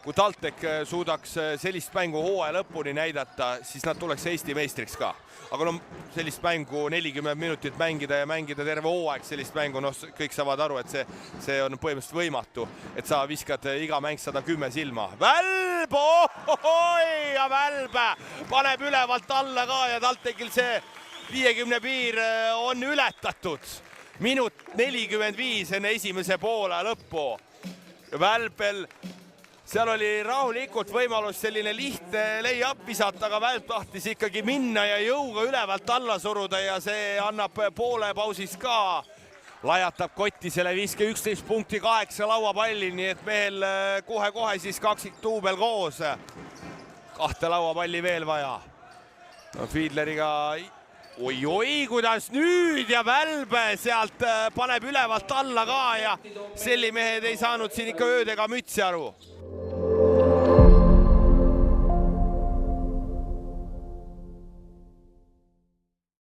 Kui TalTech suudaks sellist mängu hooaja lõpuni näidata, siis nad tuleks Eesti meistriks ka. Aga no sellist mängu 40 minutit mängida ja mängida terve hooaeg sellist mängu, no kõik saavad aru, et see on põhimõtteliselt võimatu, et sa viskad iga mäng 110 silma. Välb! Ohoi! Ja Välb paneb ülevalt alla ka ja TalTechil see 50 piir on ületatud. Minut 45 enne esimese poole lõppu. Välbel seal oli rahulikult võimalus selline lihtne lay-up visata, aga Välb tahtis ikkagi minna ja jõuga ülevalt alla suruda ja see annab poole pausis ka. Lajatab kotti selle 11 punkti 8 lauapalli, nii et mehel kohe-kohe siis kaksik duubel koos. 2 lauapalli veel vaja. Fiedleriga oi, kuidas nüüd ja Välb sealt paneb ülevalt alla ka ja sellimehed ei saanud siin ikka öödega mütsi aru.